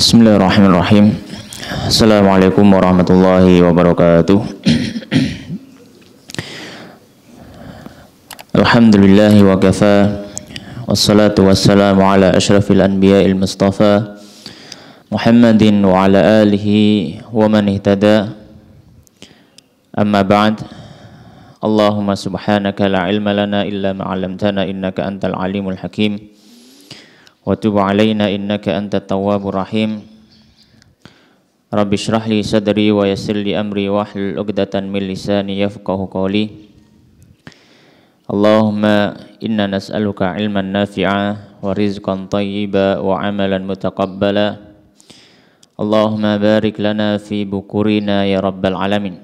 Bismillahirrahmanirrahim. Assalamualaikum warahmatullahi wabarakatuh. Alhamdulillahi wa kafa. Wassalatu wassalamu ala ashrafil anbiya'il mustafa Muhammadin wa ala alihi wa man ihtada. Amma ba'd. Allahumma subhanaka la ilma lana illa ma 'allamtana innaka antal alimul hakim. Wa tub alaina innaka antat tawwabur rahim. Rabbi shrah li sadri wa yassir li amri wahlul 'uqdatan min lisani yafqahu qawli. Allahumma inna nas'aluka ilman nafi'a wa rizqan thayyiba wa amalan mutaqabbala. Allahumma barik lana fi bukurina ya rabbal alamin.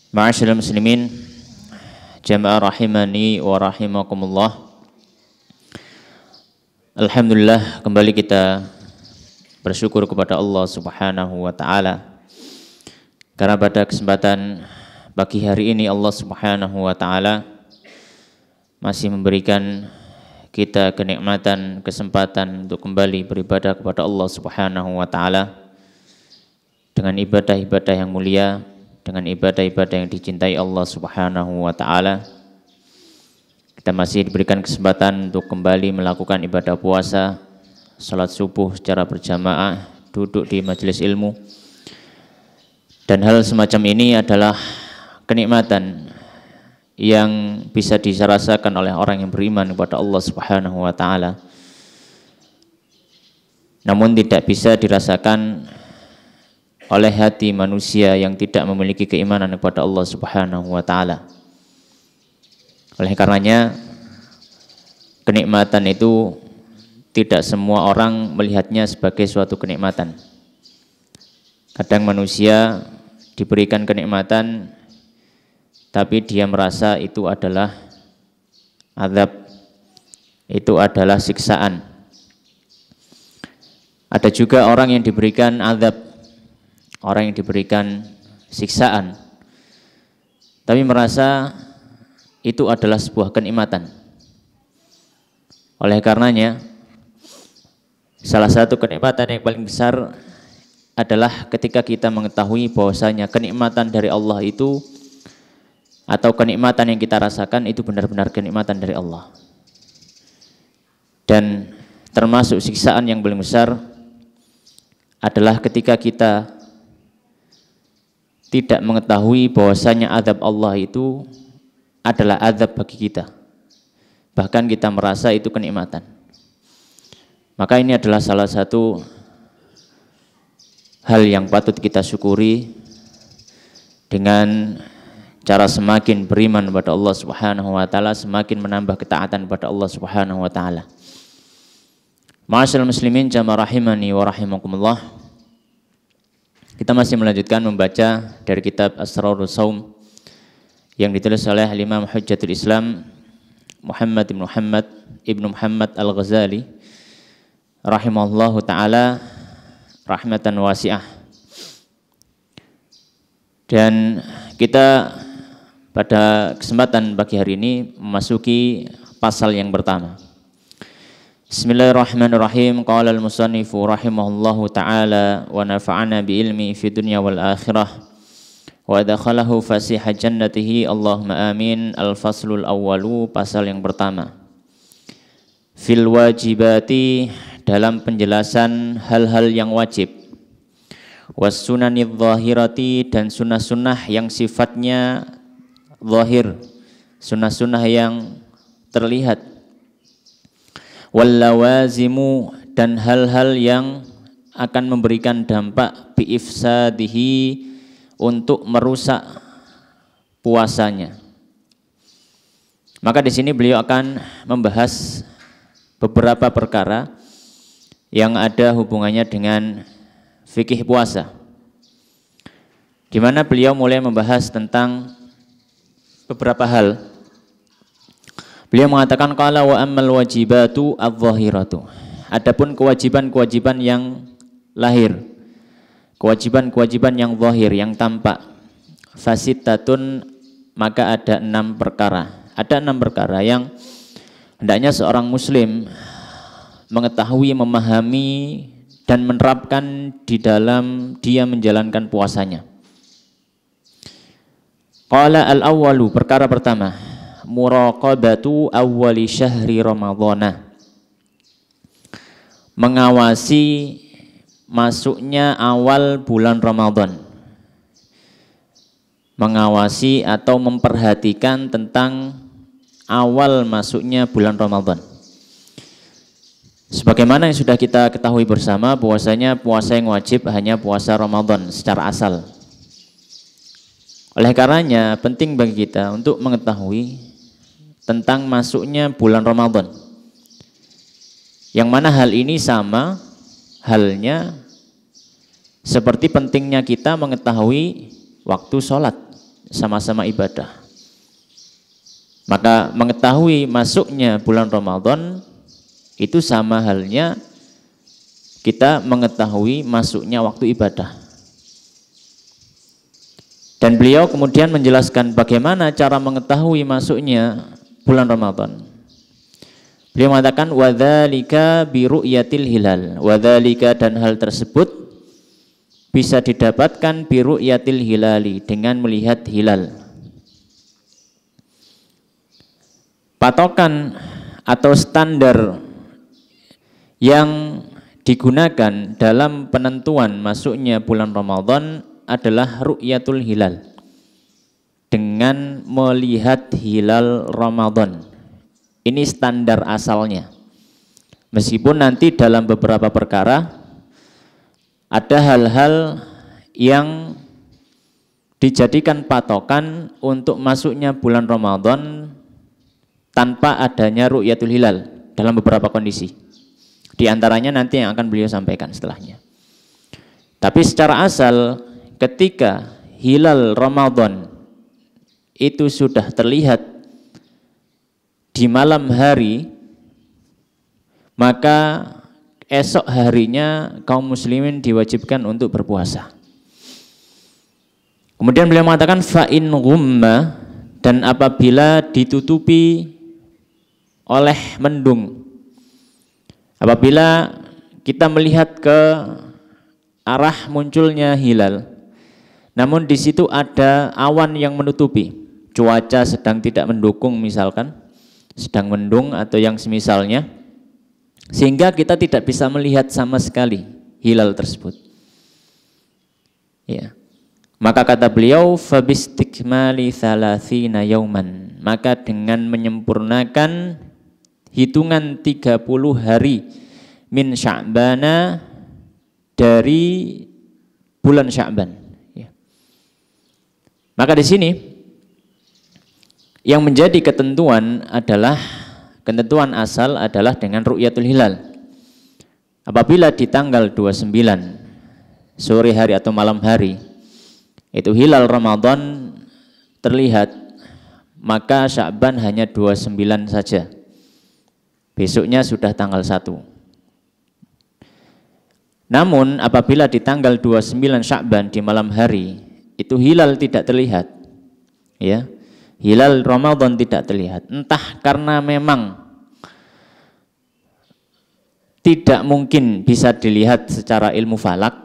Ma'asyiral muslimin, jamaah rahimani wa rahimakumullah. Alhamdulillah, kembali kita bersyukur kepada Allah Subhanahu wa taala. Karena pada kesempatan pagi hari ini Allah Subhanahu wa taala masih memberikan kita kenikmatan, kesempatan untuk kembali beribadah kepada Allah Subhanahu wa taala dengan ibadah-ibadah yang mulia, dengan ibadah-ibadah yang dicintai Allah Subhanahu wa taala. Kita masih diberikan kesempatan untuk kembali melakukan ibadah puasa, salat subuh secara berjamaah, duduk di majelis ilmu. Dan hal semacam ini adalah kenikmatan yang bisa dirasakan oleh orang yang beriman kepada Allah Subhanahu wa taala. Namun tidak bisa dirasakan oleh hati manusia yang tidak memiliki keimanan kepada Allah Subhanahu wa taala. Oleh karenanya, kenikmatan itu tidak semua orang melihatnya sebagai suatu kenikmatan. Kadang manusia diberikan kenikmatan, tapi dia merasa itu adalah azab, itu adalah siksaan. Ada juga orang yang diberikan azab, orang yang diberikan siksaan, tapi merasa itu adalah sebuah kenikmatan. Oleh karenanya, salah satu kenikmatan yang paling besar adalah ketika kita mengetahui bahwasanya kenikmatan dari Allah itu, atau kenikmatan yang kita rasakan itu benar-benar kenikmatan dari Allah. Dan termasuk siksaan yang paling besar adalah ketika kita tidak mengetahui bahwasanya azab Allah itu adalah azab bagi kita. Bahkan kita merasa itu kenikmatan. Maka ini adalah salah satu hal yang patut kita syukuri dengan cara semakin beriman kepada Allah Subhanahu wa taala, semakin menambah ketaatan kepada Allah Subhanahu wa taala. Ma'asyiral muslimin, jamaah rahimani wa rahimakumullah. Kita masih melanjutkan membaca dari kitab Asrarus Shaum yang ditulis oleh Imam Hujjatul Islam Muhammad ibnu Muhammad Al-Ghazali rahimahullahu ta'ala rahmatan wasi'ah. Dan kita pada kesempatan pagi hari ini memasuki pasal yang pertama. Bismillahirrahmanirrahim. Qala al-musannifu rahimahullahu ta'ala wa nafa'ana bi ilmi fi dunya wal akhirah wa adkhalahu fasiha jannatihi Allahumma amin. Al-faslul awwalu, pasal yang pertama. Fil wajibati, dalam penjelasan hal-hal yang wajib. Was sunanidh dhahirati, dan sunnah-sunnah yang sifatnya zahir, sunnah-sunnah yang terlihat. Wal lawazimu, dan hal-hal yang akan memberikan dampak biifsadihi, untuk merusak puasanya. Maka di sini beliau akan membahas beberapa perkara yang ada hubungannya dengan fikih puasa, di mana beliau mulai membahas tentang beberapa hal. Beliau mengatakan qala wa ammal wajibatu adh-dhahiratu, adapun kewajiban-kewajiban yang lahir, kewajiban-kewajiban yang zahir, yang tampak, fasittatun, maka ada 6 perkara. Ada 6 perkara yang hendaknya seorang muslim mengetahui, memahami dan menerapkan di dalam dia menjalankan puasanya. Qala al-awwalu, perkara pertama, muraqabatu awwali syahri ramadhana, mengawasi masuknya awal bulan Ramadan, mengawasi atau memperhatikan tentang awal masuknya bulan Ramadan. Sebagaimana yang sudah kita ketahui bersama, bahwasanya puasa yang wajib hanya puasa Ramadan secara asal. Oleh karenanya penting bagi kita untuk mengetahui tentang masuknya bulan Ramadan, yang mana hal ini sama halnya seperti pentingnya kita mengetahui waktu sholat, sama-sama ibadah. Maka mengetahui masuknya bulan Ramadan itu sama halnya kita mengetahui masuknya waktu ibadah. Dan beliau kemudian menjelaskan bagaimana cara mengetahui masuknya bulan Ramadan. Beliau mengatakan wadzalika bi ru'yatil hilal. Wadzalika, dan hal tersebut bisa didapatkan bi ru'yatil hilali, dengan melihat hilal. Patokan atau standar yang digunakan dalam penentuan masuknya bulan Ramadan adalah ru'yatul hilal, dengan melihat hilal Ramadan. Ini standar asalnya. Meskipun nanti dalam beberapa perkara ada hal-hal yang dijadikan patokan untuk masuknya bulan Ramadan tanpa adanya ru'yatul hilal dalam beberapa kondisi. Di antaranya nanti yang akan beliau sampaikan setelahnya. Tapi secara asal, ketika hilal Ramadan itu sudah terlihat di malam hari, maka esok harinya kaum muslimin diwajibkan untuk berpuasa. Kemudian beliau mengatakan fa'in ghumma, dan apabila ditutupi oleh mendung, apabila kita melihat ke arah munculnya hilal, namun di situ ada awan yang menutupi, cuaca sedang tidak mendukung, misalkan sedang mendung atau yang semisalnya, sehingga kita tidak bisa melihat sama sekali hilal tersebut. Ya. Maka kata beliau fabistikmali thalathina yauman, maka dengan menyempurnakan hitungan 30 hari min Sya'bana, dari bulan Sya'ban. Maka di sini yang menjadi ketentuan asal adalah dengan ru'yatul hilal. Apabila di tanggal 29 sore hari atau malam hari itu hilal Ramadan terlihat, maka Sya'ban hanya 29 saja. Besoknya sudah tanggal 1. Namun apabila di tanggal 29 Sya'ban di malam hari itu hilal tidak terlihat, ya, hilal Ramadan tidak terlihat, entah karena memang tidak mungkin bisa dilihat secara ilmu falak,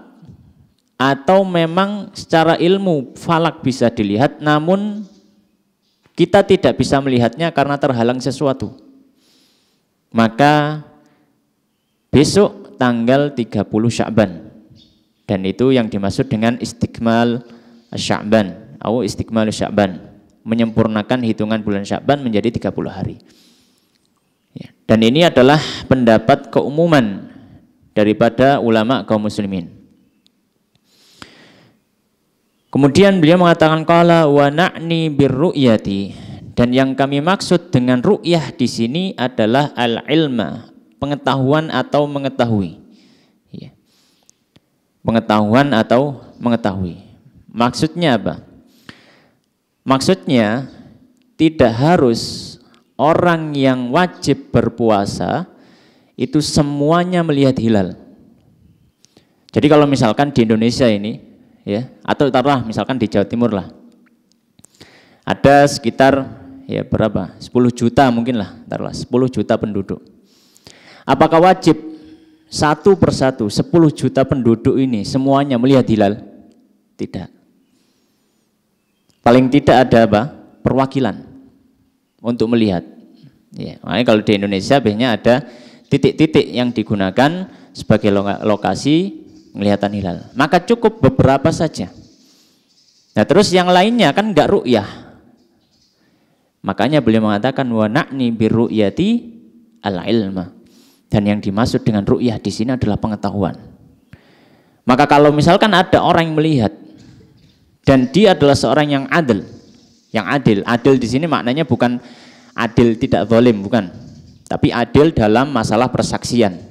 atau memang secara ilmu falak bisa dilihat namun kita tidak bisa melihatnya karena terhalang sesuatu, maka besok tanggal 30 Sya'ban, dan itu yang dimaksud dengan istikmal Sya'ban atau istikmal Sya'ban, menyempurnakan hitungan bulan Sya'ban menjadi 30 hari. Ya, dan ini adalah pendapat keumuman daripada ulama kaum muslimin. Kemudian beliau mengatakan qala wa na'ni birru'yati, dan yang kami maksud dengan ru'yah di sini adalah al-ilma, pengetahuan atau mengetahui. Ya. Pengetahuan atau mengetahui. Maksudnya apa? Maksudnya tidak harus orang yang wajib berpuasa itu semuanya melihat hilal. Jadi kalau misalkan di Indonesia ini, ya, atau taruhlah misalkan di Jawa Timur lah, ada sekitar ya berapa? 10 juta mungkin lah, taruhlah 10 juta penduduk. Apakah wajib satu persatu 10 juta penduduk ini semuanya melihat hilal? Tidak. Paling tidak ada apa? Perwakilan untuk melihat. Ya, makanya kalau di Indonesia biasanya ada titik-titik yang digunakan sebagai lokasi penglihatan hilal. Maka cukup beberapa saja. Nah terus yang lainnya kan enggak ru'yah. Makanya beliau mengatakan wa na'ni birru'yati al-ilma. Dan yang dimaksud dengan ru'yah di sini adalah pengetahuan. Maka kalau misalkan ada orang yang melihat dan dia adalah seorang yang adil, adil di sini maknanya bukan adil tidak zalim, bukan. Tapi adil dalam masalah persaksian.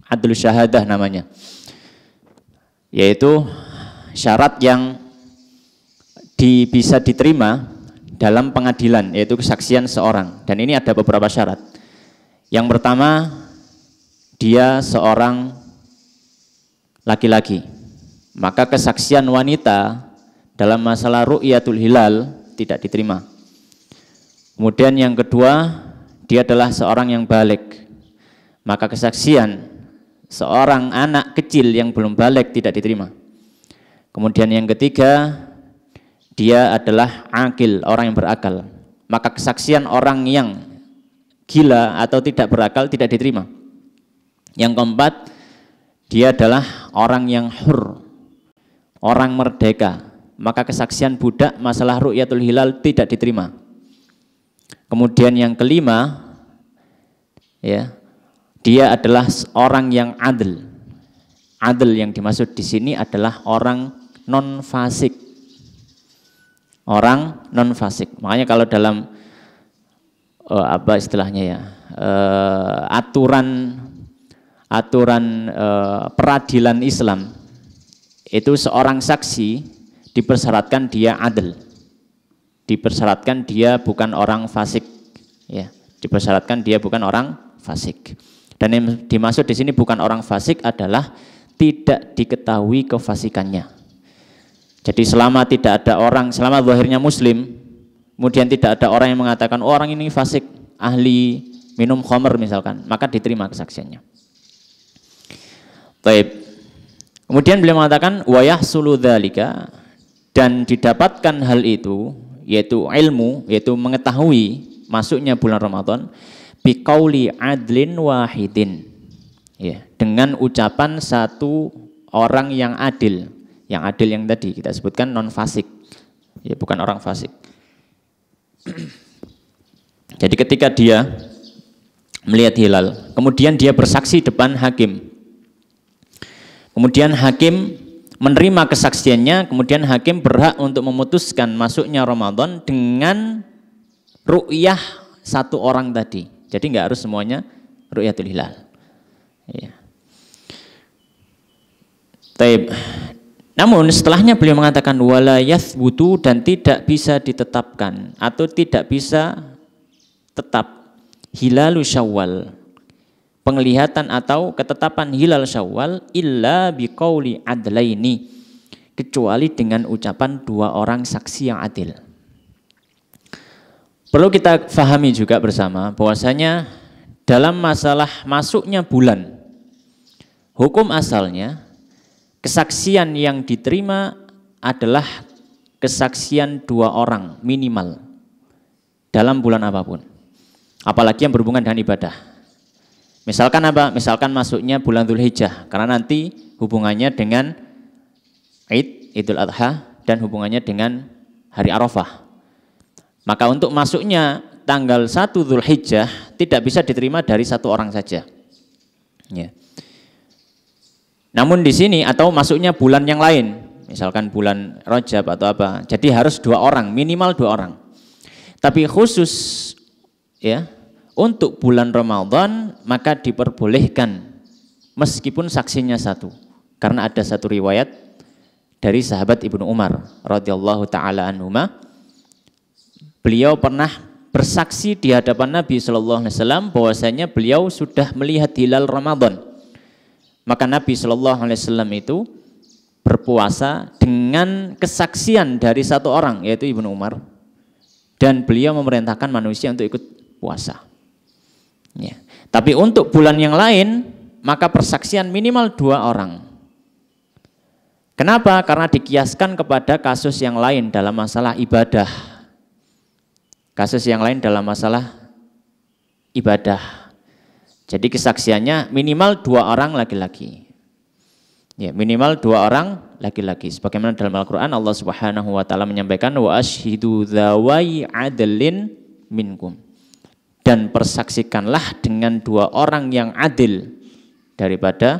Adil syahadah namanya. Yaitu syarat yang bisa diterima dalam pengadilan, yaitu kesaksian seorang. Dan ini ada beberapa syarat. Yang pertama, dia seorang laki-laki. Maka kesaksian wanita dalam masalah ru'yatul hilal tidak diterima. Kemudian yang kedua, dia adalah seorang yang baligh. Maka kesaksian seorang anak kecil yang belum baligh tidak diterima. Kemudian yang ketiga, dia adalah akil, orang yang berakal. Maka kesaksian orang yang gila atau tidak berakal tidak diterima. Yang keempat, dia adalah orang yang hur, orang merdeka. Maka kesaksian budak masalah ru'yatul hilal tidak diterima. Kemudian yang kelima, ya, dia adalah orang yang adil. Adil yang dimaksud di sini adalah orang non fasik. Orang non fasik. Makanya kalau dalam apa istilahnya ya, aturan peradilan Islam itu seorang saksi dipersyaratkan dia adil, dipersyaratkan dia bukan orang fasik, ya, dipersyaratkan dia bukan orang fasik. Dan yang dimaksud di sini bukan orang fasik adalah tidak diketahui kefasikannya. Jadi selama tidak ada orang, selama zahirnya muslim, kemudian tidak ada orang yang mengatakan oh, orang ini fasik, ahli minum khamr misalkan, maka diterima kesaksiannya. Baik. Kemudian beliau mengatakan wa yahsulu dzalika, dan didapatkan hal itu yaitu ilmu, yaitu mengetahui masuknya bulan Ramadan biqauli adlin wahidin, ya, dengan ucapan satu orang yang adil. Yang adil yang tadi kita sebutkan non fasik, ya, bukan orang fasik. Jadi ketika dia melihat hilal, kemudian dia bersaksi depan hakim, kemudian hakim menerima kesaksiannya, kemudian hakim berhak untuk memutuskan masuknya Ramadan dengan ru'yah satu orang tadi. Jadi nggak harus semuanya ru'yatul hilal. Ya. Taib. Namun setelahnya beliau mengatakan wala yathbutu, dan tidak bisa ditetapkan atau tidak bisa tetap hilalu Syawal, penglihatan atau ketetapan hilal Syawal illa biqauli adlaini, kecuali dengan ucapan dua orang saksi yang adil. Perlu kita fahami juga bersama bahwasanya dalam masalah masuknya bulan, hukum asalnya kesaksian yang diterima adalah kesaksian dua orang minimal dalam bulan apapun, apalagi yang berhubungan dengan ibadah. Misalkan apa? Misalkan masuknya bulan Dzulhijjah, karena nanti hubungannya dengan Idul Adha dan hubungannya dengan hari Arafah. Maka untuk masuknya tanggal 1 Dzulhijjah tidak bisa diterima dari satu orang saja. Ya. Namun di sini atau masuknya bulan yang lain, misalkan bulan Rajab atau apa, jadi harus dua orang, minimal dua orang. Tapi khusus ya untuk bulan Ramadan maka diperbolehkan meskipun saksinya satu, karena ada satu riwayat dari sahabat Ibnu Umar radhiyallahu taala anhuma, beliau pernah bersaksi di hadapan Nabi sallallahu alaihi wasallam bahwasanya beliau sudah melihat hilal Ramadan. Maka Nabi sallallahu alaihi wasallam itu berpuasa dengan kesaksian dari satu orang, yaitu Ibnu Umar, dan beliau memerintahkan manusia untuk ikut puasa. Ya. Tapi untuk bulan yang lain maka persaksian minimal 2 orang. Kenapa? Karena dikiaskan kepada kasus yang lain dalam masalah ibadah. Kasus yang lain dalam masalah ibadah. Jadi kesaksiannya minimal 2 orang laki-laki. Ya, minimal 2 orang laki-laki. Sebagaimana dalam Al-Qur'an Allah Subhanahu wa taala menyampaikan wa asyhidu dzawai adlin minkum. Dan persaksikanlah dengan 2 orang yang adil daripada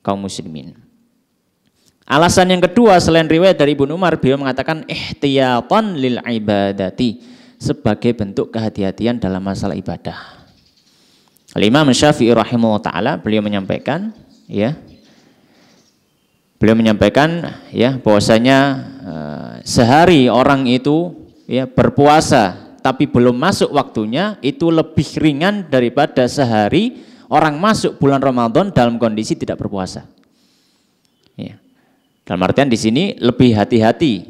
kaum muslimin. Alasan yang kedua selain riwayat dari Ibnu Umar, beliau mengatakan ihtiyatan lil ibadati, sebagai bentuk kehati-hatian dalam masalah ibadah. Al-Imam Syafi'i rahimahullah taala beliau menyampaikan ya. Beliau menyampaikan ya bahwasanya sehari orang itu ya berpuasa tapi belum masuk waktunya itu lebih ringan daripada sehari orang masuk bulan Ramadan dalam kondisi tidak berpuasa. Ya. Dalam artian di sini lebih hati-hati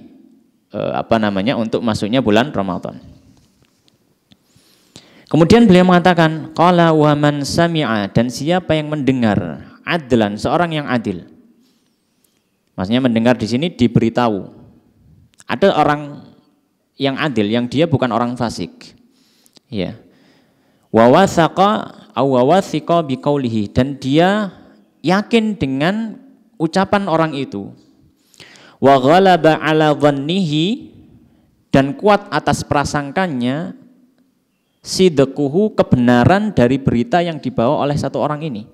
untuk masuknya bulan Ramadan. Kemudian beliau mengatakan qala wa man sami'a, dan siapa yang mendengar adlan, seorang yang adil. Maksudnya mendengar di sini diberitahu. Ada orang yang adil yang dia bukan orang fasik. Ya. Wa wathaqa aw wathiqa biqaulihi, dan dia yakin dengan ucapan orang itu. Wa ghalaba ala dhannihi, dan kuat atas prasangkanya, sidquhu, kebenaran dari berita yang dibawa oleh satu orang ini.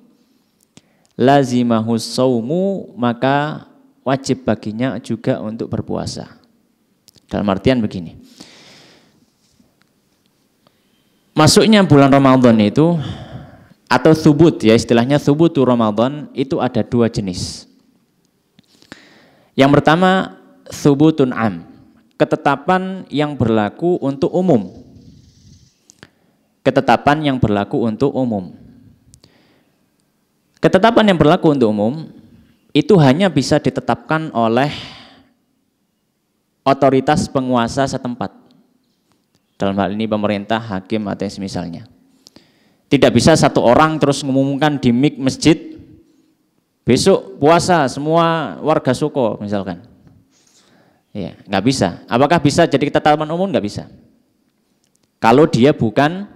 Lazimahu shaumu, maka wajib baginya juga untuk berpuasa. Dalam artian begini, masuknya bulan Ramadan itu atau thubut ya, istilahnya thubutu Ramadan itu ada 2 jenis. Yang pertama thubutun am, ketetapan yang berlaku untuk umum. Ketetapan yang berlaku untuk umum. Ketetapan yang berlaku untuk umum itu hanya bisa ditetapkan oleh otoritas penguasa setempat. Dalam hal ini pemerintah, hakim atau yang semisalnya. Tidak bisa satu orang terus mengumumkan di mik masjid, besok puasa semua warga Suko misalkan. Ya, nggak bisa. Apakah bisa jadi ketetapan umum? Nggak bisa. Kalau dia bukan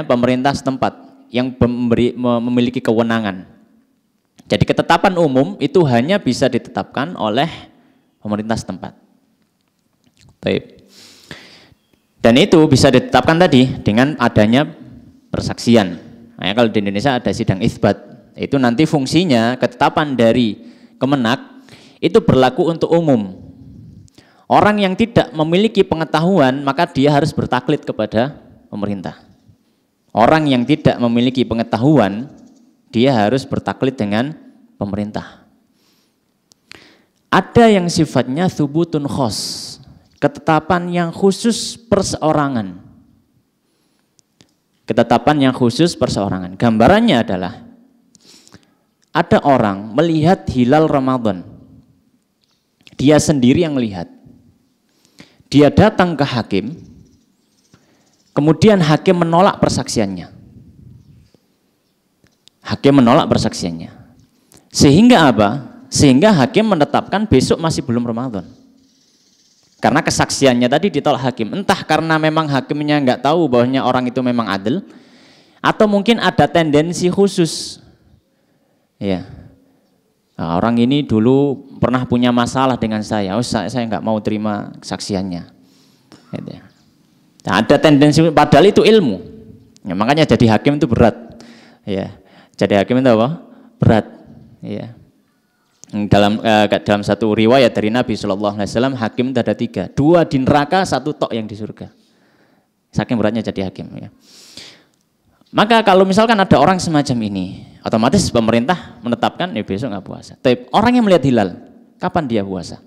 pemerintah setempat yang memiliki kewenangan. Jadi ketetapan umum itu hanya bisa ditetapkan oleh pemerintah setempat. Baik. Dan itu bisa ditetapkan tadi dengan adanya persaksian. Nah, kalau di Indonesia ada sidang itsbat, itu nanti fungsinya ketetapan dari Kemenak itu berlaku untuk umum. Orang yang tidak memiliki pengetahuan maka dia harus bertaklid kepada pemerintah. Orang yang tidak memiliki pengetahuan dia harus bertaklid dengan pemerintah. Ada yang sifatnya thubutun khos, ketetapan yang khusus perseorangan. Ketetapan yang khusus perseorangan. Gambarannya adalah ada orang melihat hilal Ramadan. Dia sendiri yang melihat. Dia datang ke hakim, kemudian hakim menolak persaksiannya. Hakim menolak persaksiannya. Sehingga apa? Sehingga hakim menetapkan besok masih belum Ramadan. Karena kesaksiannya tadi ditolak hakim. Entah karena memang hakimnya nggak tahu bahwanya orang itu memang adil, atau mungkin ada tendensi khusus. Ya, nah, orang ini dulu pernah punya masalah dengan saya. Saya nggak mau terima kesaksiannya. Nah, ada tendensi, padahal itu ilmu. Ya, makanya jadi hakim itu berat. Ya. Jadi hakim itu apa? Berat. Ya. Dalam satu riwayat dari Nabi SAW, hakim itu ada 3. 2 di neraka, 1 tok yang di surga. Saking beratnya jadi hakim. Ya. Maka kalau misalkan ada orang semacam ini, otomatis pemerintah menetapkan besok nggak puasa. Tapi orang yang melihat hilal, kapan dia puasa?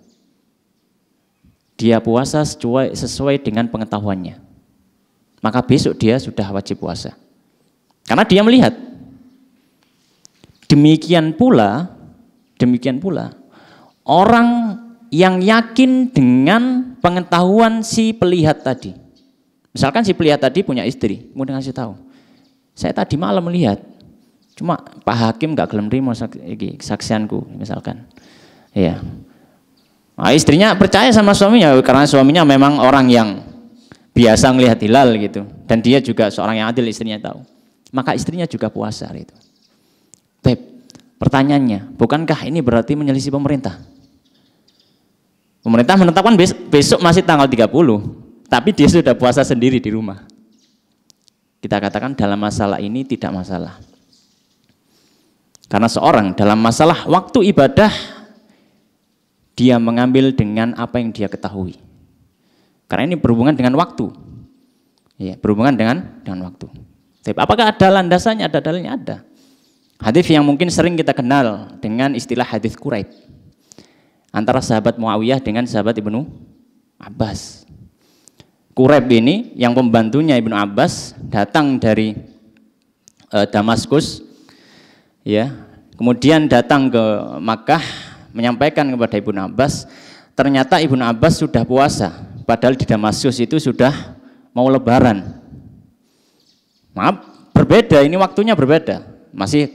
Dia puasa sesuai dengan pengetahuannya. Maka besok dia sudah wajib puasa. Karena dia melihat. Demikian pula orang yang yakin dengan pengetahuan si pelihat tadi. Misalkan si pelihat tadi punya istri, kemudian ngasih tahu, saya tadi malam melihat Cuma Pak Hakim nggak gelem nrimo saksianku misalkan. Iya. Nah, istrinya percaya sama suaminya karena suaminya memang orang yang biasa ngelihat hilal gitu, dan dia juga seorang yang adil, istrinya tahu. Maka istrinya juga puasa itu. Beb, pertanyaannya, bukankah ini berarti menyelisih pemerintah? Pemerintah menetapkan besok masih tanggal 30, tapi dia sudah puasa sendiri di rumah. Kita katakan dalam masalah ini tidak masalah. Karena seorang dalam masalah waktu ibadah, dia mengambil dengan apa yang dia ketahui. Karena ini berhubungan dengan waktu. Ya, berhubungan dengan waktu. Tapi apakah ada landasannya? Ada dalilnya? Ada. Hadis yang mungkin sering kita kenal dengan istilah hadis Quraib. Antara sahabat Muawiyah dengan sahabat Ibnu Abbas. Quraib ini yang pembantunya Ibnu Abbas datang dari Damaskus, ya, kemudian datang ke Makkah menyampaikan kepada Ibnu Abbas, ternyata Ibnu Abbas sudah puasa, padahal di Damaskus itu sudah mau Lebaran. Maaf, berbeda, ini waktunya berbeda, masih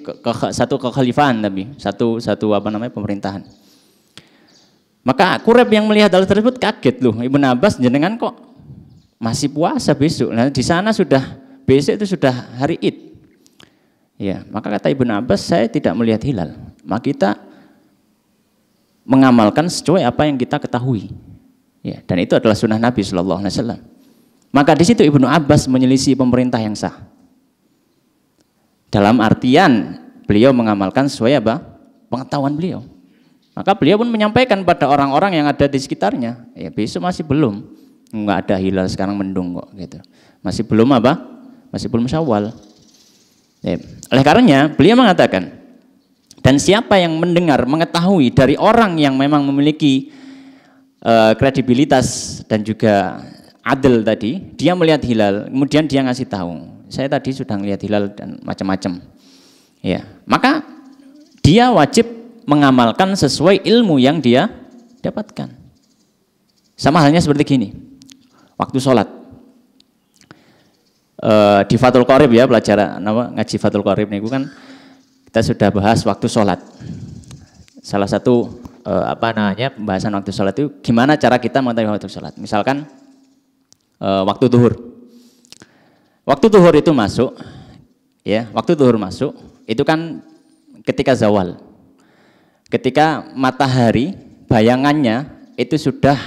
satu kekhalifahan tapi satu pemerintahan. Maka Quraib yang melihat hal tersebut kaget, loh, Ibnu Abbas jenengan kok masih puasa besok? Nah, di sana sudah besok itu sudah hari Id. Ya, maka kata Ibnu Abbas, saya tidak melihat hilal. Maka kita mengamalkan sesuai apa yang kita ketahui. Ya, dan itu adalah sunnah Nabi Shallallahu Alaihi Wasallam. Maka di situ Ibnu Abbas menyelisih pemerintah yang sah. Dalam artian beliau mengamalkan sesuai apa? Pengetahuan beliau. Maka beliau pun menyampaikan pada orang-orang yang ada di sekitarnya, ya besok masih belum, nggak ada hilal, sekarang mendung kok gitu. Masih belum apa? Masih belum Syawal. Ya. Oleh karenanya beliau mengatakan, dan siapa yang mendengar, mengetahui dari orang yang memang memiliki kredibilitas dan juga adil tadi, dia melihat hilal, kemudian dia ngasih tahu, saya tadi sudah melihat hilal dan macam-macam. Ya, maka dia wajib mengamalkan sesuai ilmu yang dia dapatkan. Sama halnya seperti gini, waktu sholat. Di Fathul Qorib ya, pelajaran ngaji Fathul Qorib nih, kan kita sudah bahas waktu sholat. Salah satu pembahasan waktu sholat itu gimana cara kita mengetahui waktu sholat. Misalkan waktu zuhur. Waktu zuhur itu masuk, ya, waktu zuhur masuk itu kan ketika zawal. Ketika matahari bayangannya itu sudah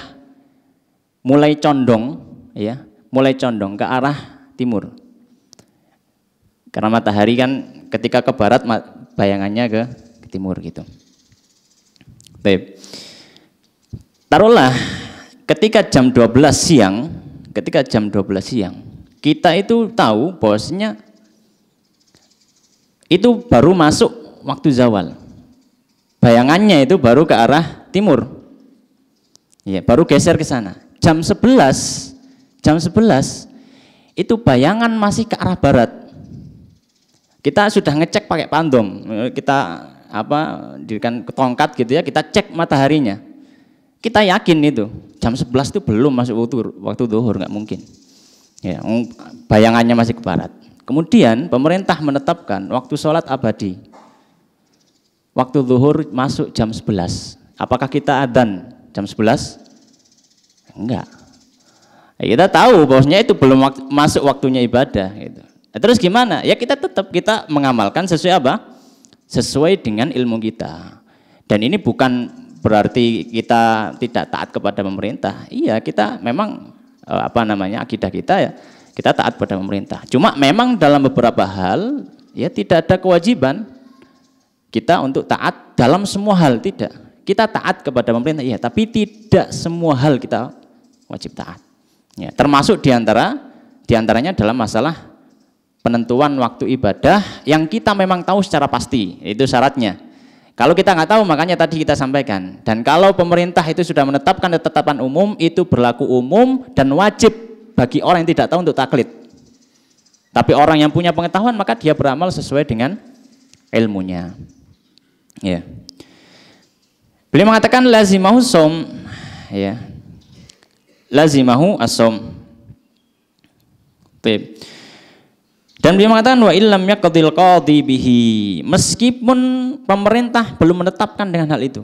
mulai condong, ya, mulai condong ke arah timur. Karena matahari kan ketika ke barat bayangannya ke timur gitu. Baik. Taruhlah ketika jam 12 siang, kita itu tahu bahwasanya itu baru masuk waktu zawal. Bayangannya itu baru ke arah timur. Ya, baru geser ke sana. Jam 11 itu bayangan masih ke arah barat. Kita sudah ngecek pakai pandom. Kita dirikan tongkat gitu ya, kita cek mataharinya. Kita yakin itu jam 11 itu belum masuk waktu zuhur, nggak mungkin. Ya, bayangannya masih ke barat. Kemudian pemerintah menetapkan waktu sholat abadi. Waktu zuhur masuk jam 11. Apakah kita adzan jam 11? Enggak. Kita tahu bahwasanya itu belum masuk waktunya ibadah gitu. Terus gimana? Ya kita mengamalkan sesuai apa? Sesuai dengan ilmu kita. Dan ini bukan berarti kita tidak taat kepada pemerintah. Iya, kita memang akidah kita ya, kita taat pada pemerintah. Cuma memang dalam beberapa hal ya tidak ada kewajiban kita untuk taat dalam semua hal, tidak. Kita taat kepada pemerintah iya, tapi tidak semua hal kita wajib taat. Ya, termasuk diantaranya dalam masalah penentuan waktu ibadah yang kita memang tahu secara pasti, itu syaratnya. Kalau kita nggak tahu, makanya tadi kita sampaikan. Dan kalau pemerintah itu sudah menetapkan ketetapan umum, itu berlaku umum dan wajib bagi orang yang tidak tahu untuk taklid. Tapi orang yang punya pengetahuan, maka dia beramal sesuai dengan ilmunya. Ya. Beliau mengatakan lazimahu shaum, ya. Lazimahu as-shaum. Dan beliau mengatakan wa illam yaqdil qadhi bihi, meskipun pemerintah belum menetapkan dengan hal itu.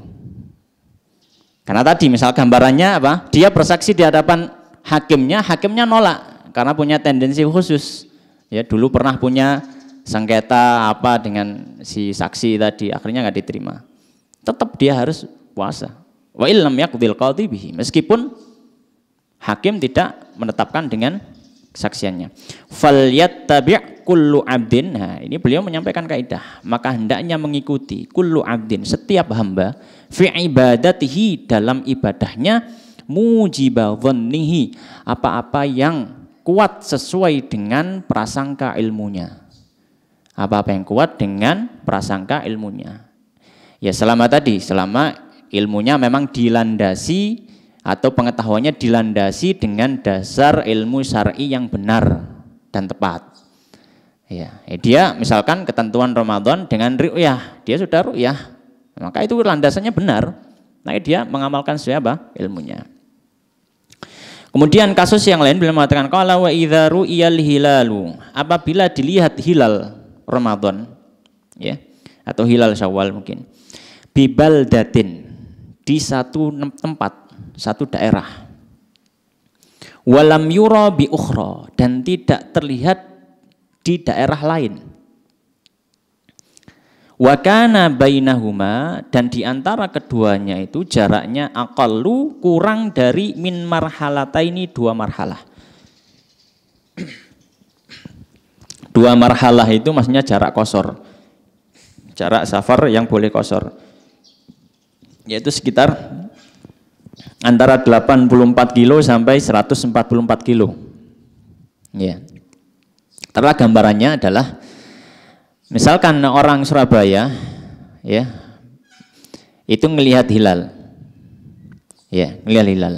Karena tadi misal gambarannya apa? Dia bersaksi di hadapan hakimnya nolak karena punya tendensi khusus. Ya, dulu pernah punya sengketa apa dengan si saksi tadi, akhirnya nggak diterima. Tetap dia harus puasa. Wa illam yaqdil qadhi bihi, meskipun hakim tidak menetapkan dengan kesaksiannya. Falyattabi' kullu 'abdin. Nah, ini beliau menyampaikan kaidah, maka hendaknya mengikuti kullu 'abdin, setiap hamba, fi ibadatihi, dalam ibadahnya, mujiba dhannihi, apa-apa yang kuat sesuai dengan prasangka ilmunya. Apa-apa yang kuat dengan prasangka ilmunya. Ya selama ilmunya memang dilandasi atau pengetahuannya dilandasi dengan dasar ilmu syar'i yang benar dan tepat. Ya, dia misalkan ketentuan Ramadan dengan ru'yah, dia sudah ru'yah, maka itu landasannya benar. Nah, dia mengamalkan sesuai apa? Ilmunya. Kemudian kasus yang lain beliau mengatakan qala wa idza ru'iyal hilalu, apabila dilihat hilal Ramadan, ya, atau hilal Syawal mungkin, bibaldatin, di satu tempat, satu daerah, walam yura bi ukhra, dan tidak terlihat di daerah lain, wa kana bainahuma, dan di antara keduanya itu jaraknya aqallu, kurang dari min marhalataini, 2 marhalah. 2 marhalah itu maksudnya jarak qasar, jarak safar yang boleh qasar, yaitu sekitar antara 84 kilo sampai 144 kilo. Ya. Karena gambarannya adalah misalkan orang Surabaya, ya, itu melihat hilal, ya, melihat hilal.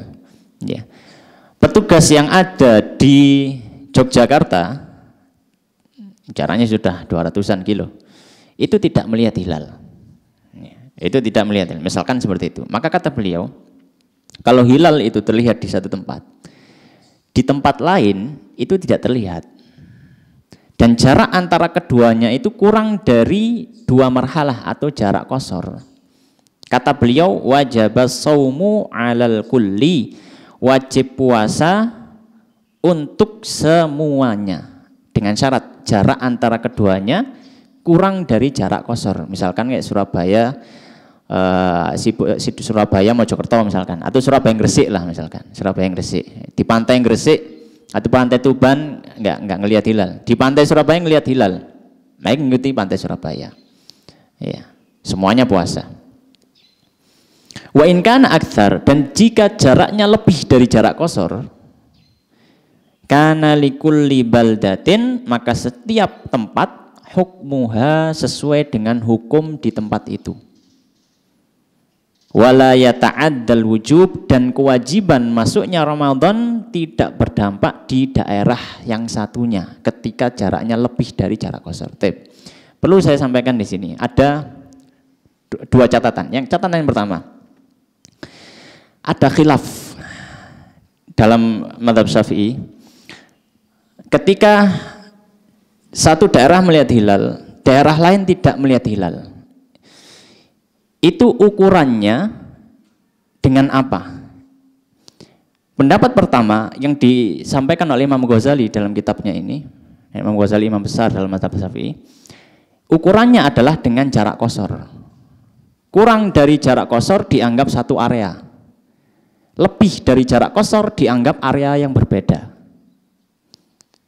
Ya. Petugas yang ada di Yogyakarta, jaraknya sudah 200-an kilo, itu tidak melihat hilal. Ya. Itu tidak melihat hilal. Misalkan seperti itu. Maka kata beliau, kalau hilal itu terlihat di satu tempat, di tempat lain itu tidak terlihat. Dan jarak antara keduanya itu kurang dari 2 marhalah atau jarak qasar. Kata beliau, wajibas saumu 'alal kulli, wajib puasa untuk semuanya. Dengan syarat jarak antara keduanya kurang dari jarak qasar. Misalkan kayak Surabaya, Surabaya Mojokerto misalkan, atau Surabaya Gresik lah misalkan, Surabaya Gresik, di pantai Gresik atau pantai Tuban enggak ngelihat hilal, di pantai Surabaya ngelihat hilal, naik mengikuti pantai Surabaya. Ya, semuanya puasa. Wa in kana aktsar, dan jika jaraknya lebih dari jarak qasar, kana likulli baldatin, maka setiap tempat hukmuha, sesuai dengan hukum di tempat itu. Wala yata'addal wujub, dan kewajiban masuknya Ramadan tidak berdampak di daerah yang satunya ketika jaraknya lebih dari jarak qasar. Perlu saya sampaikan di sini ada 2 catatan. Yang catatan yang pertama, ada khilaf dalam mazhab Syafi'i ketika satu daerah melihat hilal, daerah lain tidak melihat hilal. Itu ukurannya dengan apa? Pendapat pertama yang disampaikan oleh Imam Ghazali dalam kitabnya ini, Imam Ghazali imam besar dalam mazhab Syafi'i, ukurannya adalah dengan jarak qasar. Kurang dari jarak qasar dianggap satu area, lebih dari jarak qasar dianggap area yang berbeda.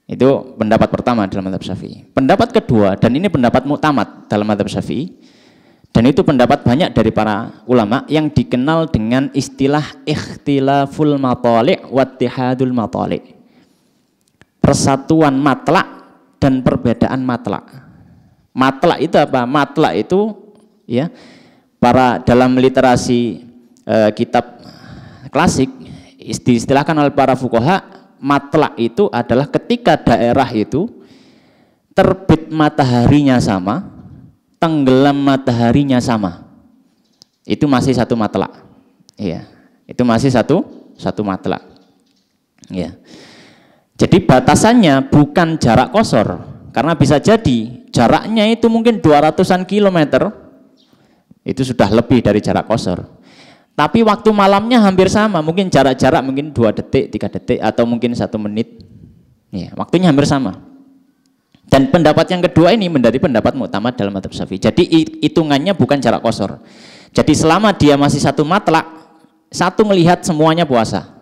Itu pendapat pertama dalam mazhab Syafi'i. Pendapat kedua, dan ini pendapat mu'tamad dalam mazhab Syafi'i, dan itu pendapat banyak dari para ulama, yang dikenal dengan istilah ikhtilaful matali' wa ittihadul matali'. Persatuan matlak dan perbedaan matlak. Matlak itu apa? Matlak itu, ya, para dalam literasi kitab klasik diistilahkan oleh para fuqaha, matlak itu adalah ketika daerah itu terbit mataharinya sama, tenggelam mataharinya sama, itu masih satu matlak. Iya, itu masih satu matlak. Ya. Jadi batasannya bukan jarak qasar, Karena bisa jadi jaraknya itu mungkin 200-an kilometer, itu sudah lebih dari jarak qashar. Tapi waktu malamnya hampir sama, mungkin jarak-jarak mungkin 2 detik, 3 detik, atau mungkin 1 menit. Ya, waktunya hampir sama. Dan pendapat yang kedua ini menjadi pendapat mu'tamad dalam mazhab Syafi'i. Jadi hitungannya bukan jarak qashar. Jadi selama dia masih satu matlak, satu melihat semuanya puasa.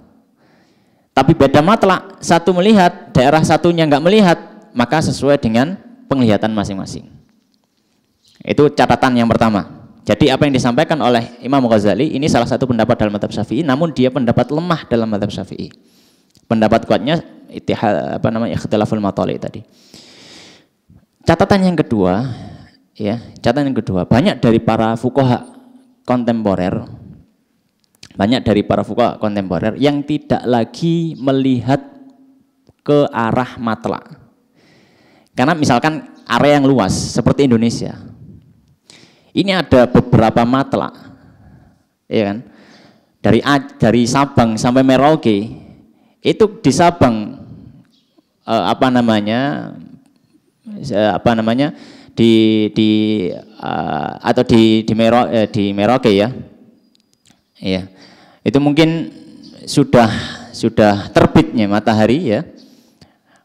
Tapi beda matlak, satu melihat, daerah satunya nggak melihat, maka sesuai dengan penglihatan masing-masing. Itu catatan yang pertama. Jadi apa yang disampaikan oleh Imam Ghazali ini salah satu pendapat dalam mazhab Syafi'i, namun dia pendapat lemah dalam mazhab Syafi'i. Pendapat kuatnya ikhtilaful matali tadi. Catatan yang kedua, ya, catatan yang kedua, banyak dari para fuqaha kontemporer, yang tidak lagi melihat ke arah matlak. Karena misalkan area yang luas seperti Indonesia, ini ada beberapa matlak, ya kan? Dari Sabang sampai Merauke, itu di Sabang di Merauke ya. Ya. Itu mungkin sudah terbitnya matahari ya.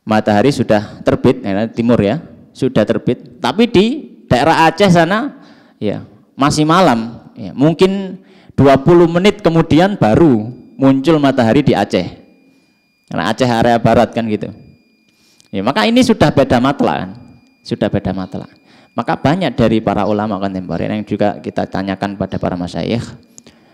Matahari sudah terbit ya, timur ya, sudah terbit. Tapi di daerah Aceh sana ya masih malam ya. Mungkin 20 menit kemudian baru muncul matahari di Aceh. Karena Aceh area barat kan gitu. Ya, maka ini sudah beda matlak kan. Sudah beda matlak. Maka banyak dari para ulama kontemporer yang juga kita tanyakan pada para masyayikh,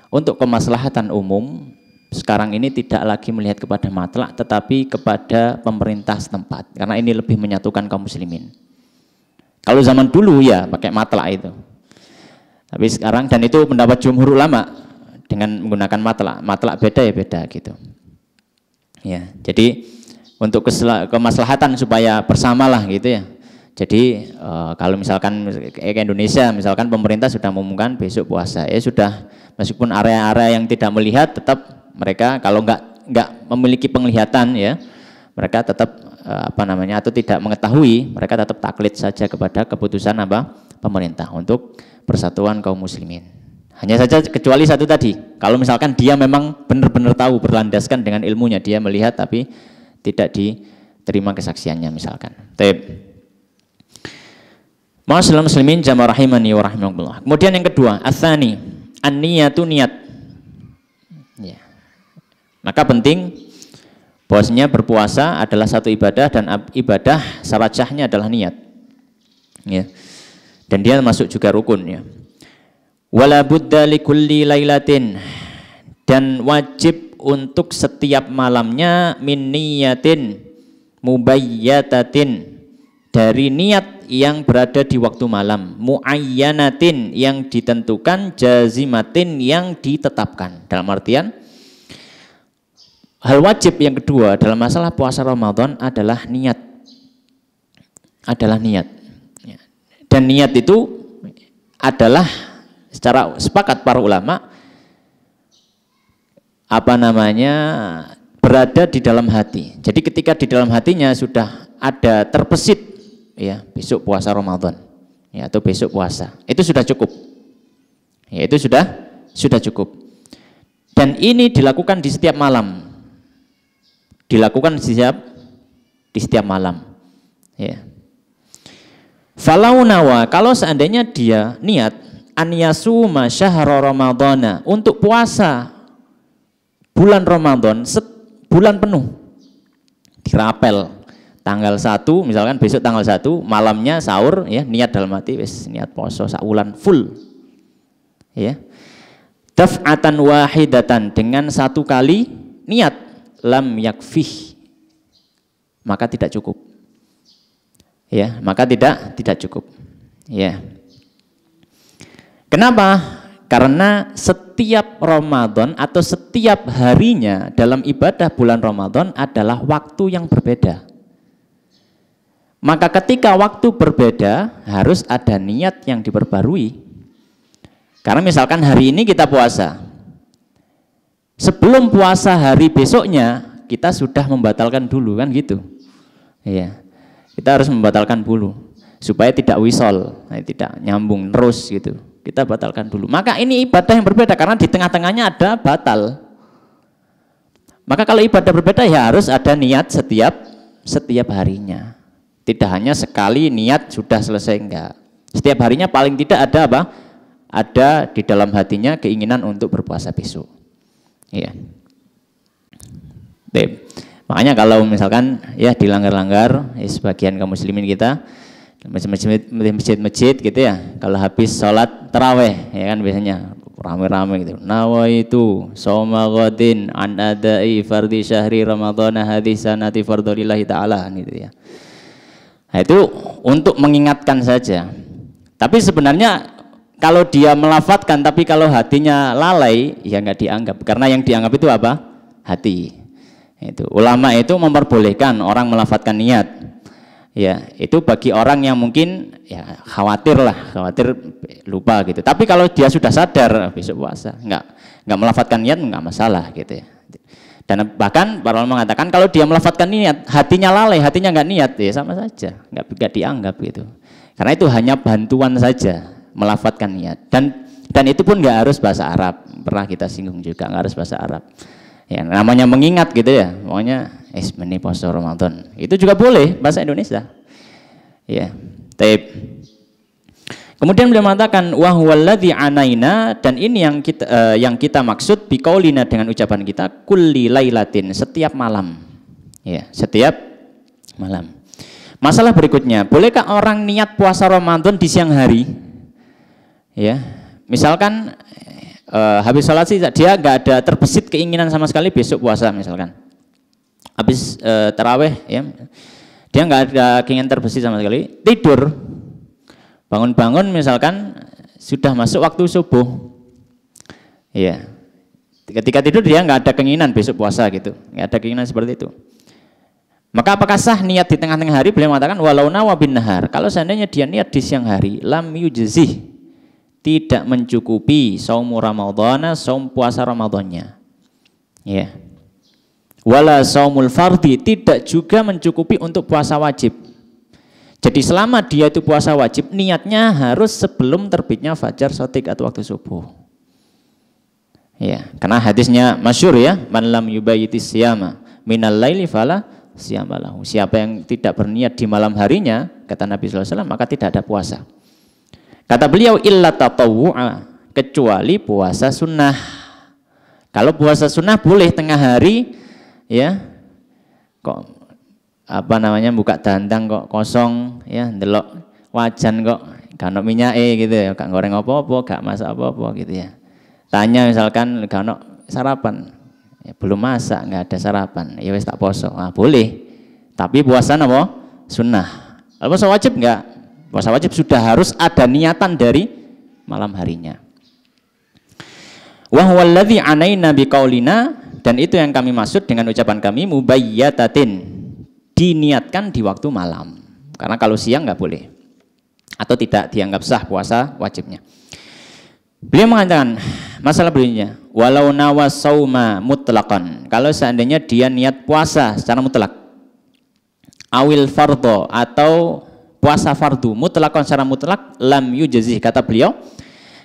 untuk kemaslahatan umum sekarang ini tidak lagi melihat kepada matlak tetapi kepada pemerintah setempat, karena ini lebih menyatukan kaum muslimin. Kalau zaman dulu ya pakai matlak itu, tapi sekarang, dan itu pendapat jumhur ulama dengan menggunakan matlak beda ya beda gitu ya. Jadi untuk kemaslahatan supaya bersamalah gitu ya. Jadi kalau misalkan ke Indonesia, misalkan pemerintah sudah mengumumkan besok puasa, ya sudah, meskipun area-area yang tidak melihat, tetap mereka kalau nggak memiliki penglihatan ya, mereka tetap atau tidak mengetahui, mereka tetap taklid saja kepada keputusan pemerintah untuk persatuan kaum muslimin. Hanya saja kecuali satu tadi, kalau misalkan dia memang benar-benar tahu, berlandaskan dengan ilmunya, dia melihat tapi tidak diterima kesaksiannya misalkan. Ma'asyiral muslimin jamaah rahimani wa rahimakumullah. Kemudian yang kedua, ats-tsani, an-niyatu, niat. Ya. Maka penting bahwasanya berpuasa adalah satu ibadah, dan ibadah syarat sahnya adalah niat. Ya. Dan dia masuk juga rukun ya. Wala budda likulli lailatin, dan wajib untuk setiap malamnya min niyatin mubayyatatin, dari niat yang berada di waktu malam, muayyanatin yang ditentukan, jazimatin yang ditetapkan. Dalam artian hal wajib yang kedua dalam masalah puasa Ramadan adalah niat. Dan niat itu adalah secara sepakat para ulama berada di dalam hati. Jadi ketika di dalam hatinya sudah ada terbesit ya besok puasa Ramadan ya, atau besok puasa, itu sudah cukup ya, itu sudah cukup. Dan ini dilakukan di setiap malam, di setiap malam ya. Falau nawa, kalau seandainya dia niat an yasuma syahra ramadhana, untuk puasa bulan Ramadan bulan penuh, dirapel tanggal 1, misalkan besok tanggal 1 malamnya sahur ya, niat dalam hati wis niat poso sak wulan full ya, daf'atan wahidatan, dengan satu kali niat, lam yakfih, maka tidak cukup ya, maka tidak cukup ya. Kenapa? Karena setiap Ramadan atau setiap harinya dalam ibadah bulan Ramadan adalah waktu yang berbeda. Maka ketika waktu berbeda harus ada niat yang diperbarui. Karena misalkan hari ini kita puasa, sebelum puasa hari besoknya kita sudah membatalkan dulu kan gitu. Iya. Kita harus membatalkan dulu supaya tidak wisol, tidak nyambung terus gitu. Kita batalkan dulu. Maka ini ibadah yang berbeda karena di tengah-tengahnya ada batal. Maka kalau ibadah berbeda ya harus ada niat setiap harinya. Tidak hanya sekali niat sudah selesai, enggak. Setiap harinya paling tidak ada apa? Ada di dalam hatinya keinginan untuk berpuasa besok. Iya. Makanya kalau misalkan ya dilanggar-langgar sebagian kaum muslimin kita masjid-masjid gitu ya, kalau habis sholat taraweh ya kan biasanya rame-rame gitu, nawaitu shoma ghadin an adai fardhi syahri ramadhana hadisanati fardhillahi ta'ala gitu ya. Nah, itu untuk mengingatkan saja. Tapi sebenarnya kalau dia melafatkan tapi kalau hatinya lalai ya nggak dianggap, karena yang dianggap itu apa? Hati. Itu ulama itu memperbolehkan orang melafatkan niat. Ya, itu bagi orang yang mungkin ya khawatir lupa gitu. Tapi kalau dia sudah sadar besok puasa, nggak melafatkan niat nggak masalah gitu ya. Dan bahkan para ulama mengatakan kalau dia melafatkan niat, hatinya lalai, hatinya nggak niat ya sama saja, nggak dianggap gitu. Karena itu hanya bantuan saja melafatkan niat. Dan itu pun nggak harus bahasa Arab. Pernah kita singgung juga nggak harus bahasa Arab. Ya, namanya mengingat gitu ya, pokoknya meni poso Ramadan. Itu juga boleh bahasa Indonesia. Ya, taib. Kemudian beliau mengatakan wa huwallazi anaina, dan ini yang kita maksud biqaulina dengan ucapan kita kulli lailatin, setiap malam. Ya, setiap malam. Masalah berikutnya, bolehkah orang niat puasa Ramadan di siang hari? Ya, misalkan habis sholat sih dia nggak ada terbesit keinginan sama sekali besok puasa misalkan. Habis taraweh ya, dia nggak ada keinginan terbesit sama sekali, tidur, bangun-bangun misalkan sudah masuk waktu subuh. Ya, ketika tidur dia nggak ada keinginan besok puasa gitu, nggak ada keinginan seperti itu. Maka apakah sah niat di tengah-tengah hari? Beliau mengatakan walau nawa bin nahar, kalau seandainya dia niat di siang hari, lam yujzih, tidak mencukupi saumu Ramadhana, saum puasa Ramadannya. Ya. Wala saumul fardhi, tidak juga mencukupi untuk puasa wajib. Jadi selama dia itu puasa wajib, niatnya harus sebelum terbitnya fajar shadiq atau waktu subuh. Ya, karena hadisnya masyhur ya, man lam yubayyitis siyama minal laili fala siyamalahu. Siapa yang tidak berniat di malam harinya, kata Nabi sallallahu alaihi wasallam, maka tidak ada puasa. Kata beliau illa tatawu'a, kecuali puasa sunnah. Kalau puasa sunnah boleh tengah hari ya, kok apa namanya buka dandang kok kosong ya, ndelok wajan kok gak ono minyake gitu ya, gak goreng apa-apa, gak masak apa-apa gitu ya. Tanya misalkan gak ono sarapan, ya, belum masak, nggak ada sarapan, ya wis tak poso. Nah, boleh. Tapi puasa apa? Sunnah. Kalau puasa wajib enggak? Puasa wajib sudah harus ada niatan dari malam harinya. Wa huwallazi anaina biqaulina, dan itu yang kami maksud dengan ucapan kami mubayyatatin, diniatkan di waktu malam. Karena kalau siang nggak boleh atau tidak dianggap sah puasa wajibnya. Beliau mengatakan masalah berikutnya, walau nawa sauma mutlaqan, kalau seandainya dia niat puasa secara mutlak, awil fardho, atau puasa fardu mutlakon secara mutlak, lam yujzih, kata beliau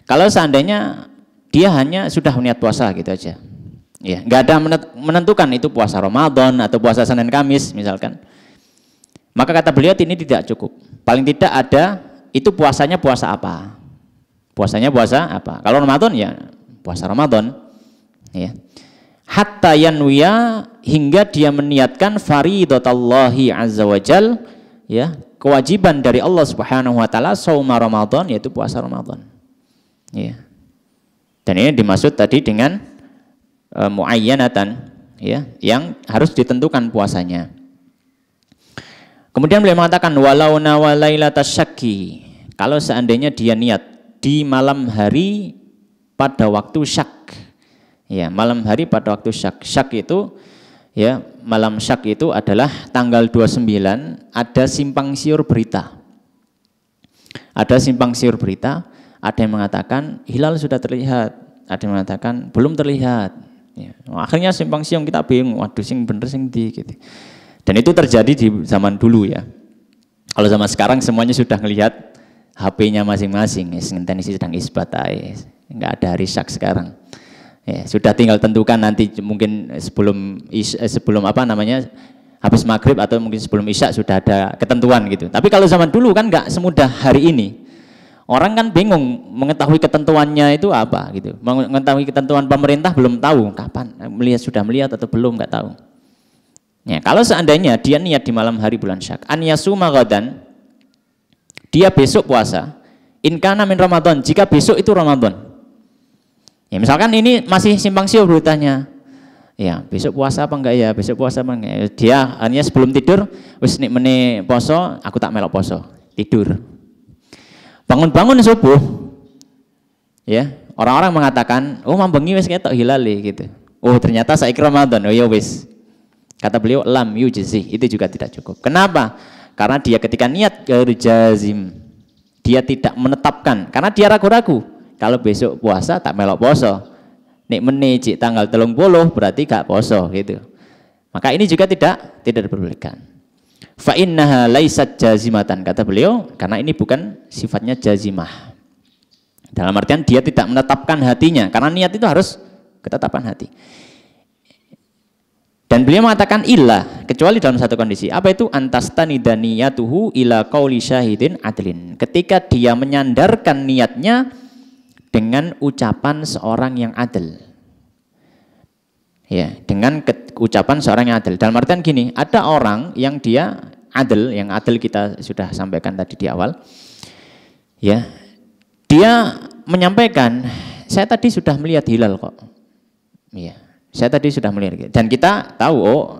kalau seandainya dia hanya sudah niat puasa gitu aja ya, nggak ada menentukan itu puasa Ramadan atau puasa Senin Kamis misalkan, maka kata beliau ini tidak cukup. Paling tidak ada itu puasanya puasa apa, kalau Ramadan ya puasa Ramadan ya, hatta yanwiya, hingga dia meniatkan faridatallahi azza wajal ya, kewajiban dari Allah Subhanahu wa taala shauma Ramadan, yaitu puasa Ramadan. Ya. Dan ini dimaksud tadi dengan muayyanatan ya, yang harus ditentukan puasanya. Kemudian beliau mengatakan walau nawa lailatas syakki, kalau seandainya dia niat di malam hari pada waktu syak. Ya, malam hari pada waktu syak. Syak itu ya, malam syak itu adalah tanggal 29 ada simpang siur berita. Ada simpang siur berita, ada yang mengatakan hilal sudah terlihat, ada yang mengatakan belum terlihat. Ya, akhirnya simpang siur kita bingung, waduh sing bener sing di gitu. Dan itu terjadi di zaman dulu ya. Kalau zaman sekarang semuanya sudah ngelihat HP-nya masing-masing, ngenteni sedang isbat ae. Enggak ada hari syak sekarang. Ya, sudah tinggal tentukan nanti mungkin sebelum apa namanya? Habis maghrib atau mungkin sebelum isya sudah ada ketentuan gitu. Tapi kalau zaman dulu kan enggak semudah hari ini. Orang kan bingung mengetahui ketentuannya itu apa gitu. Mengetahui ketentuan pemerintah belum tahu kapan sudah melihat atau belum, enggak tahu. Ya, kalau seandainya dia niat di malam hari bulan Syak, an yasuma ghadan, dia besok puasa. In kana min Ramadan, jika besok itu Ramadan. Ya, misalkan ini masih simpang siur beritanya. Ya, besok puasa apa enggak ya? Besok puasa apa enggak? Dia hanya sebelum tidur wis nek mene poso, aku tak melok poso. Tidur. Bangun-bangun subuh. Ya, orang-orang mengatakan, "Oh, mambengi wis ketok hilale," gitu. Oh, ternyata saiki Ramadan. Oh ya wis. Kata beliau, lam yujzi, itu juga tidak cukup. Kenapa? Karena dia ketika niat jazim, dia tidak menetapkan, karena dia ragu-ragu. Kalau besok puasa tak melok poso. Nek menecik tanggal 30 berarti gak poso gitu. Maka ini juga tidak diperbolehkan. Fa innaha laisat jazimatan, kata beliau, karena ini bukan sifatnya jazimah. Dalam artian dia tidak menetapkan hatinya, karena niat itu harus ketetapan hati. Dan beliau mengatakan illa, kecuali dalam satu kondisi. Apa itu? Antastanidhaniyatuhu ila qauli syahidin adlin. Ketika dia menyandarkan niatnya dengan ucapan seorang yang adil. Ya, dengan ucapan seorang yang adil. Dalam artian gini, ada orang yang dia adil, yang adil kita sudah sampaikan tadi di awal. Ya. Dia menyampaikan, saya tadi sudah melihat hilal kok. Iya. Saya tadi sudah melihat, dan kita tahu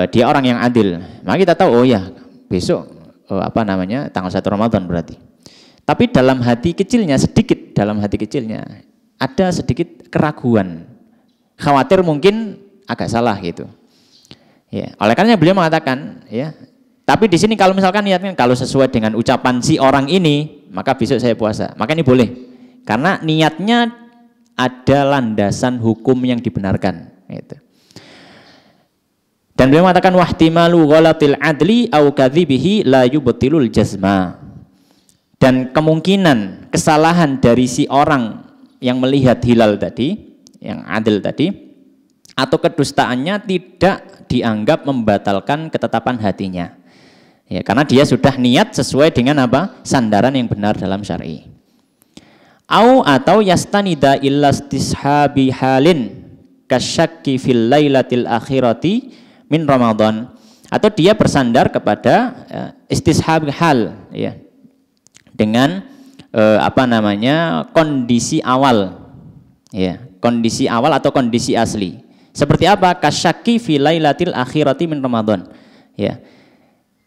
dia orang yang adil. Maka kita tahu besok tanggal 1 Ramadan berarti. Tapi dalam hati kecilnya ada sedikit keraguan, khawatir mungkin agak salah gitu. Ya, oleh karena beliau mengatakan ya. Tapi di sini kalau misalkan niatnya kalau sesuai dengan ucapan si orang ini, maka besok saya puasa. Maka ini boleh, karena niatnya ada landasan hukum yang dibenarkan. Gitu. Dan beliau mengatakan wahtimalu ghalatil adli au kadzibihi la yubtilul jazma. Dan kemungkinan kesalahan dari si orang yang melihat hilal tadi, yang adil tadi, atau kedustaannya tidak dianggap membatalkan ketetapan hatinya. Ya, karena dia sudah niat sesuai dengan apa? Sandaran yang benar dalam syar'i. Atau yastanida illa istishabi halin kasyakki fil lailatil akhirati min Ramadan, atau dia bersandar kepada istishab hal ya, dengan kondisi awal ya, kondisi awal atau kondisi asli. Seperti apa? Kasyakki fil lailatil akhirati min Ramadan ya,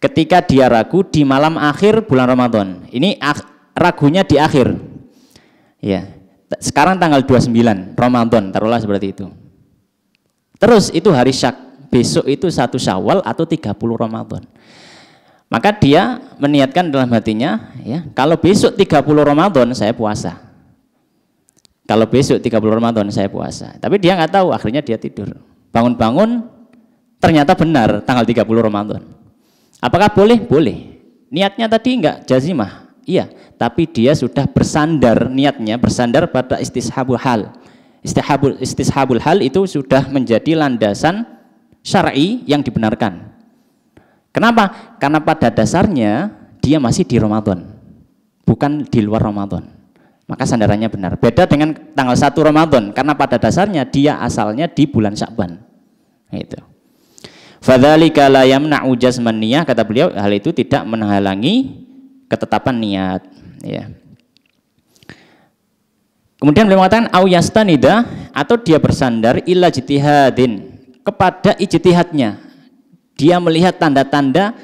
ketika dia ragu di malam akhir bulan Ramadan. Ini ragunya di akhir. Ya, sekarang tanggal 29 Ramadan, taruhlah seperti itu. Terus itu hari syak, besok itu 1 Syawal atau 30 Ramadan. Maka dia meniatkan dalam hatinya, ya, kalau besok 30 Ramadan saya puasa. Kalau besok 30 Ramadan saya puasa. Tapi dia nggak tahu, akhirnya dia tidur. Bangun-bangun ternyata benar tanggal 30 Ramadan. Apakah boleh? Boleh. Niatnya tadi enggak jazimah. Iya, tapi dia sudah bersandar, niatnya bersandar pada istishabul hal. Istishabul hal itu sudah menjadi landasan syar'i yang dibenarkan. Kenapa? Karena pada dasarnya dia masih di Ramadan, bukan di luar Ramadan. Maka sandarannya benar. Beda dengan tanggal 1 Ramadan, karena pada dasarnya dia asalnya di bulan Sya'ban. Itu. Fadzalika la yamna'u jazman niyah, kata beliau, hal itu tidak menghalangi ketetapan niat ya. Kemudian beliau mengatakan au yastanida, atau dia bersandar ila ijtihadin, kepada ijtihadnya. Dia melihat tanda-tanda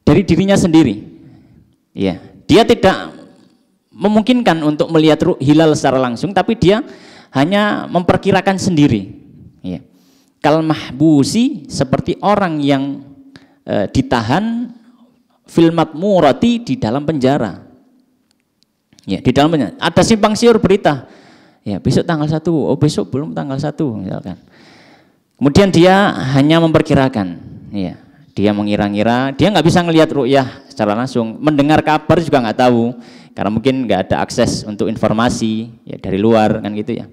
dari dirinya sendiri. Ya, dia tidak memungkinkan untuk melihat hilal secara langsung, tapi dia hanya memperkirakan sendiri. Ya. Kal mahbusi, seperti orang yang ditahan fil matmurati, di dalam penjara. Ya, di dalam penjara. Ada simpang siur berita. Ya, besok tanggal 1. Oh, besok belum tanggal 1 misalkan. Kemudian dia hanya memperkirakan, ya. Dia mengira-ngira, dia nggak bisa ngelihat ru'yah secara langsung, mendengar kabar juga nggak tahu, karena mungkin nggak ada akses untuk informasi ya dari luar kan gitu ya.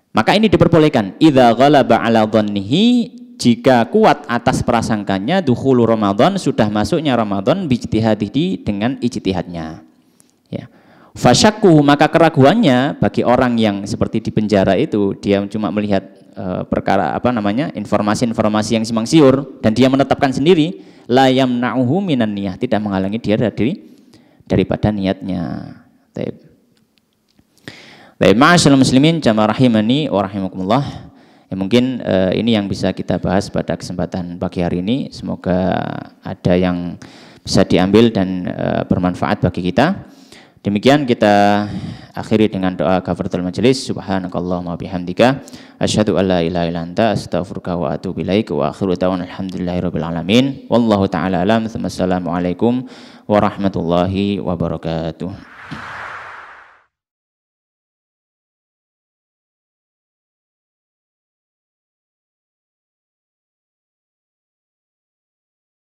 Maka ini diperbolehkan. Idza ghalaba ala dhannihi, jika kuat atas prasangkanya, dukhulu Ramadan, sudah masuknya Ramadan, bijtihadihi, dengan ijtihadnya. Ya. Fasyakku, maka keraguannya bagi orang yang seperti di penjara itu, dia cuma melihat perkara informasi-informasi yang simpang siur dan dia menetapkan sendiri, la yamna'uhu minan niyah, tidak menghalangi dia daripada niatnya. Baik, ma'asyiral muslimin jamaah rahimani wa rahimakumullah. Ya, mungkin ini yang bisa kita bahas pada kesempatan pagi hari ini. Semoga ada yang bisa diambil dan bermanfaat bagi kita. Demikian kita akhiri dengan doa kafaratul majelis. Subhanakallahumma bihamdika asyhadu an la ilaha illa anta astaghfiruka wa atubu ilaik wa akhiru da'wana alhamdulillahirabbil alamin. Wallahu taala alam. Wassalamualaikum warahmatullahi wabarakatuh.